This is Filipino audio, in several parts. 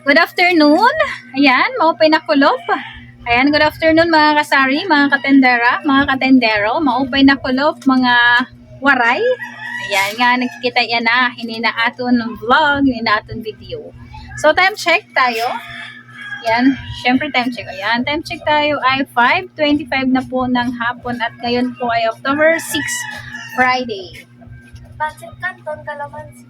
Good afternoon. Ayan, maupay na kulop. Ayan, good afternoon mga kasari, mga katendera, mga katendero, maupay na kulop, mga waray. Ayan nga, nagkikita yan na, hindi na aton vlog, hindi na aton video. So, time check tayo. Ayan, syempre time check. Ayan, time check tayo ay 5:25 na po ng hapon at ngayon po ay October 6, Friday. Pancit Canton, Calamansi.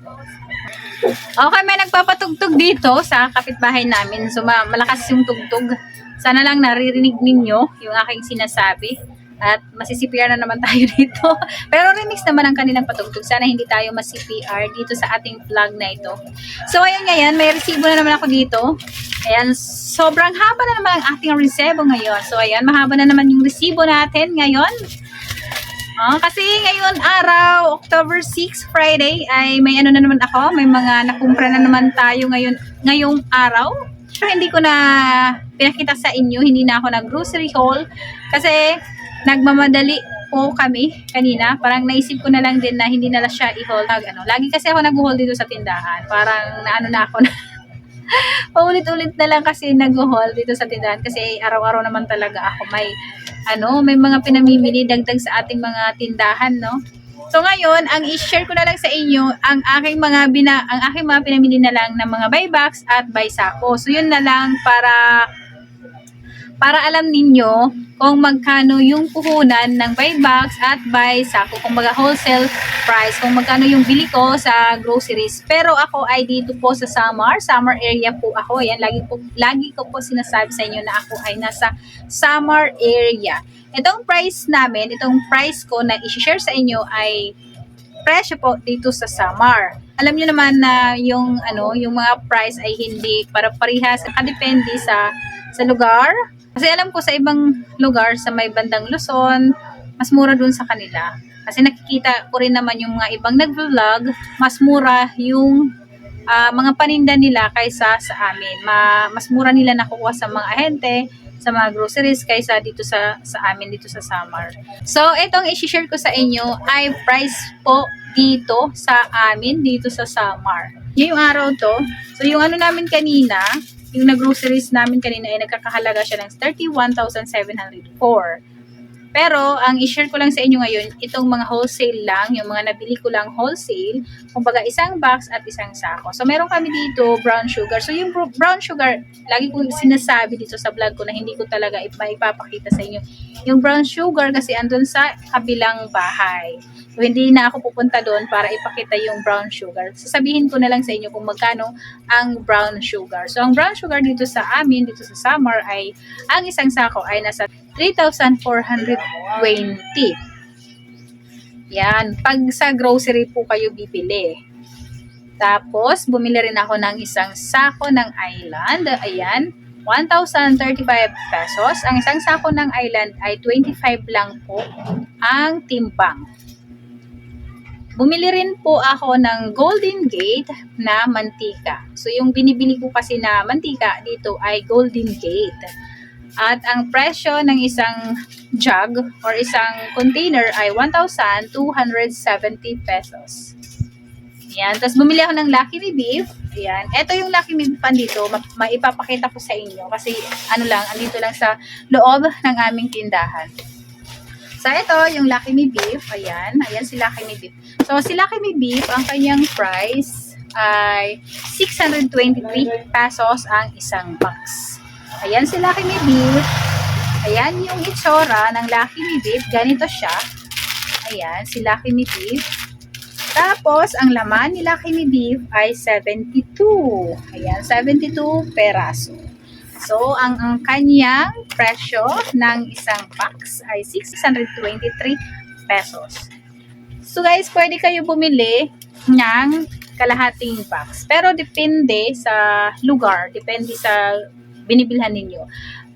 Okay, may nagpapatugtog dito sa kapitbahay namin. So, malakas yung tugtog. Sana lang naririnig ninyo yung aking sinasabi. At masi-CPR na naman tayo dito. Pero remix naman ang kanilang patugtog. Sana hindi tayo mas-CPR dito sa ating vlog na ito. So, ayun ngayon, may resibo na naman ako dito. Ayan, sobrang haba na naman ang ating resibo ngayon. So, ayan, mahaba na naman yung resibo natin ngayon. Kasi ngayon araw, October 6, Friday, ay may ano na naman ako, may mga nakumpra na naman tayo ngayong araw. Pero hindi ko na pinakita sa inyo, hindi na ako nag-grocery haul kasi nagmamadali po kami kanina. Parang naisip ko na lang din na hindi na siya i-haul. Lagi kasi ako nag-haul dito sa tindahan. Parang naano na ako na paulit-ulit na lang kasi nag-haul dito sa tindahan kasi araw-araw naman talaga ako may mga pinamimili dagdag sa ating mga tindahan, no? So ngayon, ang i-share ko na lang sa inyo ang aking mga pinamili na lang ng mga buy box at buy sako. So yun na lang para alam ninyo kung magkano yung puhunan ng buy box at buy sako. Kung baga wholesale price, kung magkano yung bili ko sa groceries. Pero ako ay dito po sa Samar area po ako. Ayan, lagi ko po sinasabi sa inyo na ako ay nasa Samar area. Itong price ko na i-share sa inyo ay presyo po dito sa Samar. Alam niyo naman na yung mga price ay hindi para parehas, depende sa lugar. Kasi alam ko sa ibang lugar sa may bandang Luzon, mas mura dun sa kanila. Kasi nakikita ko rin naman yung mga ibang nag-vlog, mas mura yung mga paninda nila kaysa sa amin. Mas mura nila nakukuha sa mga ahente, sa mga groceries kaysa dito sa amin dito sa Samar. So, itong i-share ko sa inyo ay price po dito sa amin dito sa Samar. Yung araw to, so yung namin kanina, yung nag-groceries namin kanina ay nagkakahalaga siya ng 31,704. Pero, ang i-share ko lang sa inyo ngayon, itong mga wholesale lang, yung mga nabili ko lang wholesale, kumbaga isang box at isang sako. So, meron kami dito, brown sugar. So, yung brown sugar, lagi ko sinasabi dito sa vlog ko na hindi ko talaga ipapakita sa inyo. Yung brown sugar kasi andun sa kabilang bahay. So, hindi na ako pupunta doon para ipakita yung brown sugar. Sasabihin ko na lang sa inyo kung magkano ang brown sugar. So, ang brown sugar dito sa amin, dito sa Samar, ay ang isang sako ay nasa 3,420. Yan. Pag sa grocery po kayo bibili. Tapos, bumili rin ako ng isang sako ng Island. Ayan. 1,035 pesos. Ang isang sako ng Island ay 25 lang po ang timbang. Bumili rin po ako ng Golden Gate na mantika. So, yung binibili ko kasi na mantika dito ay Golden Gate. At ang presyo ng isang jug or isang container ay 1,270 pesos. Ayan. Tapos bumili ako ng Lucky Me Beef. Ayan. Ito yung Lucky Me Beef dito. Maipapakita ko sa inyo. Kasi andito lang sa loob ng aming tindahan. So, ito yung Lucky Me Beef. Ayan. Ayan si Lucky Me Beef. So, si Lucky Me Beef, ang kanyang price ay 623 pesos ang isang box. Ayan si Lucky Me Beef. Ayan yung itsura ng Lucky Me Beef. Ganito siya. Ayan, si Lucky Me Beef. Tapos, ang laman ni Lucky Me Beef ay 72. Ayan, 72 peraso. So, ang kanyang presyo ng isang box ay 623 pesos. So, guys, pwede kayo bumili ng kalahating box. Pero, depende sa lugar. Depende sa binibilhan ninyo.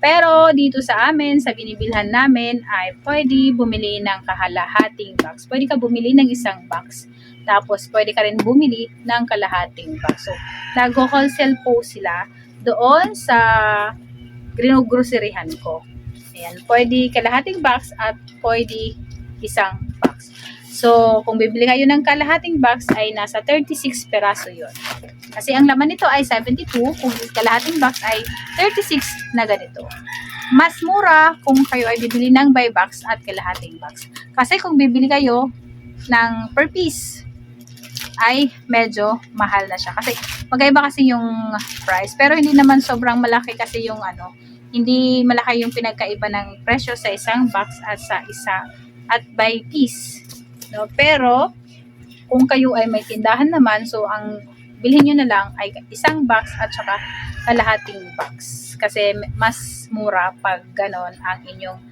Pero, dito sa amin, sa binibilhan namin, ay pwede bumili ng kalahating box. Pwede ka bumili ng isang box. Tapos, pwede ka rin bumili ng kalahating box. So, nag-wholesale po sila doon sa groceryhan ko. Ayan, pwede kalahating box at pwede isang box. So, kung bibili kayo ng kalahating box ay nasa 36 peraso yon. Kasi ang laman nito ay 72, kung kalahating box ay 36 na ganito. Mas mura kung kayo ay bibili ng buy box at kalahating box. Kasi kung bibili kayo ng per piece, ay medyo mahal na siya. Kasi magkaiba kasi yung price. Pero hindi naman sobrang malaki kasi yung hindi malaki yung pinagkaiba ng presyo sa isang box at sa isa at by piece. No? Pero kung kayo ay may tindahan naman, so ang bilhin nyo na lang ay isang box at saka kalahating box. Kasi mas mura pag ganon ang inyong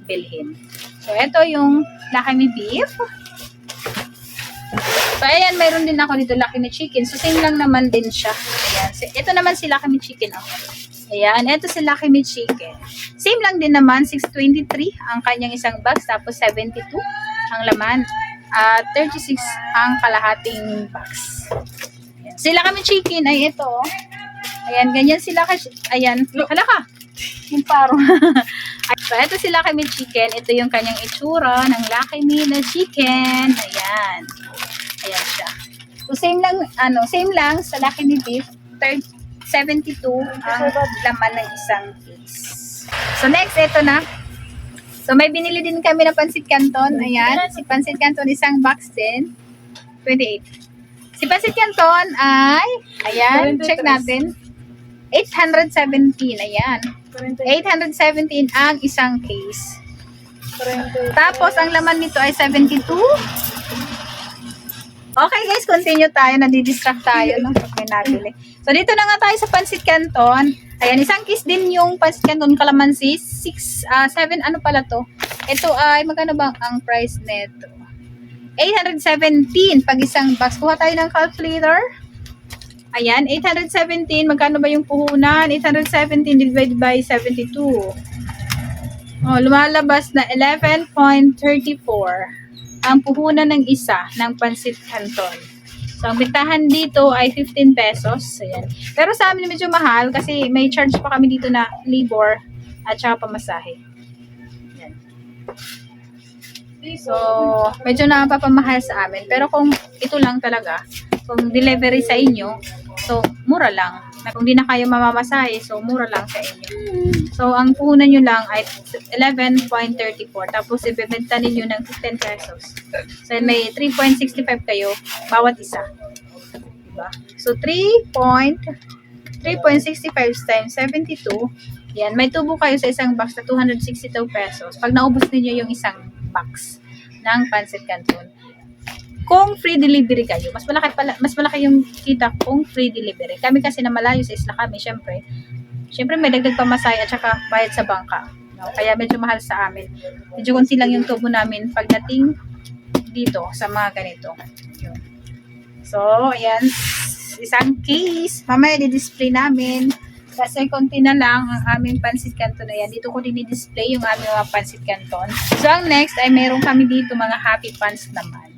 bilhin. So ito yung Lakami beef. So, ayan, mayroon din ako dito Lakami chicken. So, same lang naman din siya. Ayan. So, ito naman si Lakami chicken. Oh. Ayan, ito si Lakami chicken. Same lang din naman, 623 ang kanyang isang box. Tapos, 72 ang laman. At 36 ang kalahating box. Ayan. Si Lakami chicken ay ito. Oh. Ayan, ganyan sila. Ayan, hala ka. Yung paro. So, ito si Lakami chicken. Ito yung kanyang itsura ng Lakami na chicken. Ayan. Ayan siya. So, same lang sa Lakami beef, 72 ang laman ng isang case. So, next, ito na. So, may binili din kami na Pansit Canton. Ayan, si Pansit Canton, isang box din. 28. Si Pansit Canton ay, ayan, 43. Check natin. 817, ayan. 817 ang isang case. 43. Tapos, ang laman nito ay 72. Okay guys, continue tayo. Nadidistract tayo. No? Okay, nabili. So, dito na nga tayo sa Pansit Canton. Ayan, isang case din yung Pansit Canton Calamansi. 7, ano pala to? Ito ay, magkano ba ang price nito? 817 pag isang box. Kuha tayo ng calculator. Ayan, 817. Magkano ba yung puhunan? 817 divided by 72. Oh, lumalabas na 11.34. Ang puhunan ng isa ng Pansit Canton. So, ang bintahan dito ay 15 pesos. Ayan. Pero sa amin medyo mahal kasi may charge pa kami dito na labor at saka pamasahe. Ayan. So, medyo napapamahal sa amin. Pero kung ito lang talaga, kung delivery sa inyo, so, mura lang. Na kung di na kayo mamamasahe, so, mura lang sa inyo. So, ang puhunan nyo lang ay 11.34. Tapos, ibebenta ninyo ng 15 pesos. So, may 3.65 kayo bawat isa. Diba? So, 3.65 times 72. Yan. May tubo kayo sa isang box na 262 pesos. Pag naubos ninyo yung isang box ng Pansit Canton. Kung free delivery kayo, mas malaki yung kita kung free delivery. Kami kasi na malayo sa isla kami, syempre may dagdag pamasahe at saka bayad sa bangka. No? Kaya medyo mahal sa amin. Medyo konti lang yung tubo namin pagdating dito sa mga ganito. Yun. So, ayan. Isang case. Mamaya di-display namin. Kasi konti na lang ang aming Pansit Canton. Ayan, dito ko din-display yung aming mga Pansit Canton. So, ang next ay meron kami dito mga Happy Pants naman.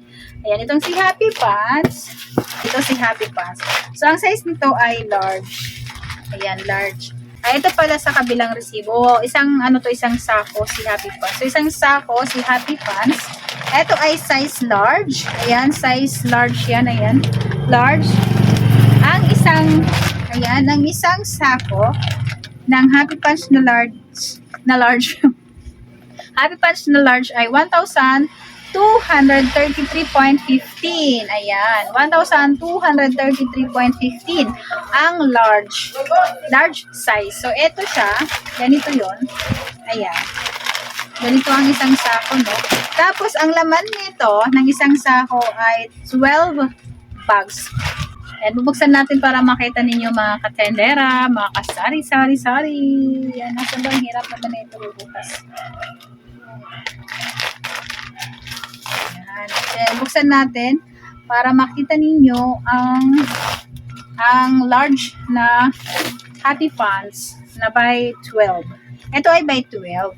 Ayan, itong si Happy Pants. Ito si Happy Pants. So, ang size nito ay large. Ayan, large. Ay, ito pala sa kabilang resibo. Isang sako si Happy Pants. So, isang sako si Happy Pants. Ito ay size large. Ayan, size large yan. Ayan, large. Ang isang sako ng Happy Pants na large. Happy Pants na large ay 1,233.15. Ayan. 1,233.15 ang large size. So, ito siya. Ganito yon. Ayan. Ganito ang isang sako, no? Tapos, ang laman nito ng isang sako ay 12 bags. Ayan. Bubuksan natin para makita ninyo mga katendera, mga kasari-sari-sari. Ayan. Nasa ba? Hirap naman na ito bubukas. Ayan, buksan natin para makita ninyo ang large na Happy Pants na by 12. Ito ay by 12.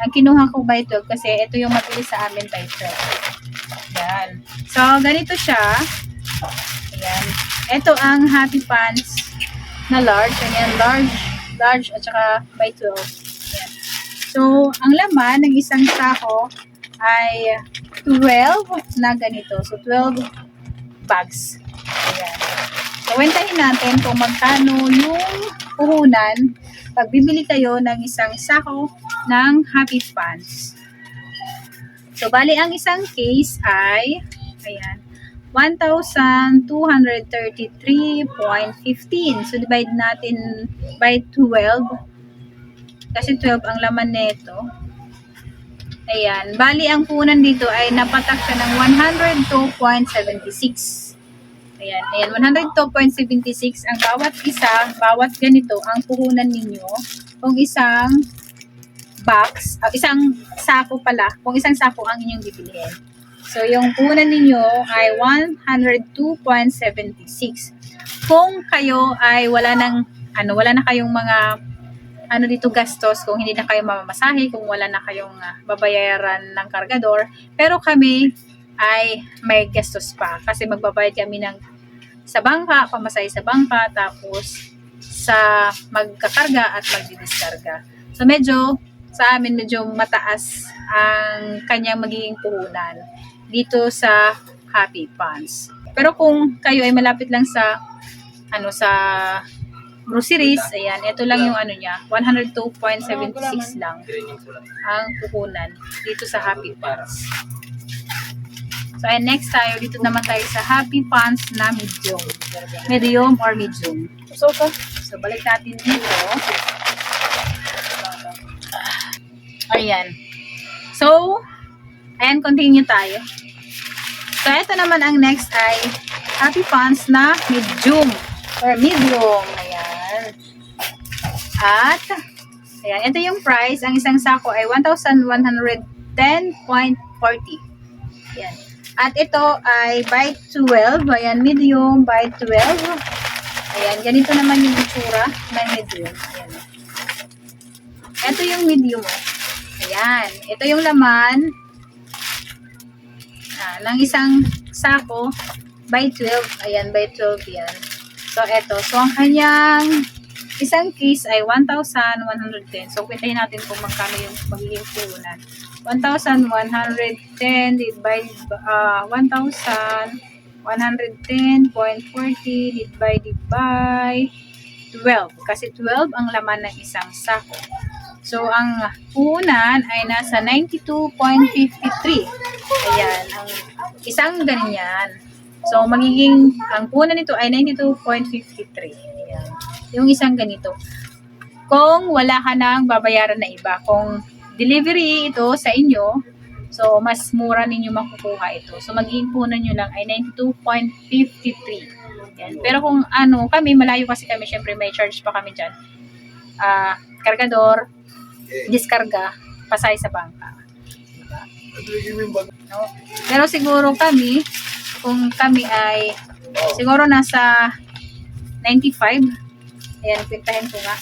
Ang kinuha ko by 12 kasi ito yung mabili sa amin by 12. Ayan. So, ganito siya. Ayan. Ito ang Happy Pants na large. Ayan, large at saka by 12. Ayan. So, ang laman ng isang sako ay 12 na ganito. So, 12 bags. Ayan. So, wentahin natin kung magkano yung puhunan pag bibili kayo ng isang sako ng Happy Pants. So, bali ang isang case ay, ayan, 1,233.15. So, divide natin by 12. Kasi 12 ang laman nito. Ayan. Bali, ang puhunan dito ay napatak siya ng 102.76. Ayan. Ayan. 102.76 ang bawat isa, bawat ganito, ang puhunan ninyo. Kung isang box, isang sako pala, kung isang sako ang inyong bibilihin. So, yung puhunan ninyo ay 102.76. Kung kayo ay wala na kayong mga dito gastos, kung hindi na kayo mamamasahe, kung wala na kayong babayaran ng kargador, pero kami ay may gastos pa kasi magbabayad kami sa bangka, pamasahe sa bangka, tapos sa magkakarga at magdidiskarga. So medyo sa amin medyo mataas ang kanyang magiging puhunan dito sa Happy Pants. Pero kung kayo ay malapit lang sa groceries, ayan, ito lang yung niya, 102.76 lang ang puhunan dito sa Happy Pants. So, and next tayo, dito naman tayo sa Happy Pants na medium. Medium or medium. So, balik natin dito. Ayan. So, ayan, continue tayo. So, ito naman ang next ay Happy Pants na medium or medium. Ayan. At, ayan, ito yung price. Ang isang sako ay 1,110.40. Ayan. At ito ay by 12. Ayan, medium by 12. Ayan, ganito naman yung itsura ng medium. Ayan. Ito yung medium. Ayan. Ito yung laman ng isang sako by 12. Ayan, by 12 yan. So, eto. So, ang kanyang isang case ay 1,110. So, kwentahin natin kung magkano yung magiging puhunan. 1,110 divided by 1,110.40 divided by 12. Kasi 12 ang laman ng isang sako. So, ang puhunan ay nasa 92.53. Ayan, ang isang ganyan. So, ang puhunan nito ay 92.53. Ayan. Yung isang ganito. Kung wala ka nang babayaran na iba, kung delivery ito sa inyo, so, mas mura ninyo makukuha ito. So, magiging puhunan nyo lang ay 92.53. Ayan. Pero kung kami, malayo kasi kami, syempre may charge pa kami dyan. Kargador, diskarga, pasay sa bangka. No? Pero siguro kami, kung kami ay siguro nasa 95. Ayan, pintahin ko nga.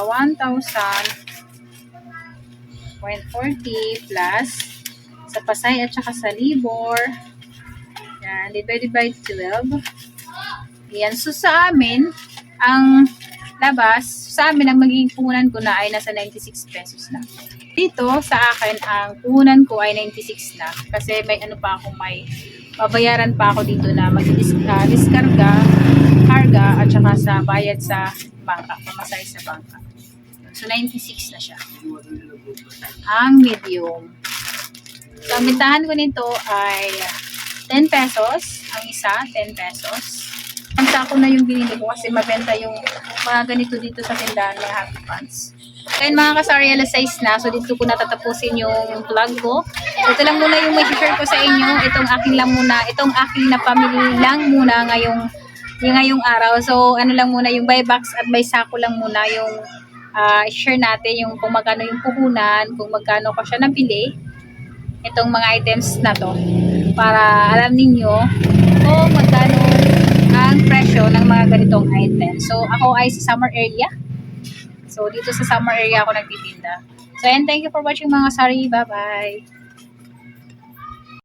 1,000.40 plus sa pasay at saka sa libor. Ayan, divided by 12. Ayan, so sa amin, ang labas, sa amin, ang magiging puhunan ko na ay nasa 96 pesos na. Dito, sa akin, ang puhunan ko ay 96 na. Kasi may may babayaran pa ako dito na mag-diskarga, karga, at saka sa bayad sa bangka, pamasahe sa bangka. So, 96 na siya. Ang medium. So, ang bintahan ko nito ay 10 pesos. Ang isa, 10 pesos. Ang sako na yung binili ko kasi mabenta yung mga ganito dito sa tindahan ng Happy Pants. Then mga kasari, alas 6 na. So dito ko natatapusin yung vlog ko. So ito lang muna yung may share ko sa inyo. Itong aking napamili lang muna ngayong araw. So lang muna yung buy box at buy sako lang muna yung share natin yung kung magkano yung puhunan, kung magkano ko siya nabili. Itong mga items na to. Para alam ninyo kung magkano ang presyo ng mga ganitong items. So ako ay sa summer area. So, dito sa summer area ako nagtitinda. So, and thank you for watching mga sari. Bye-bye!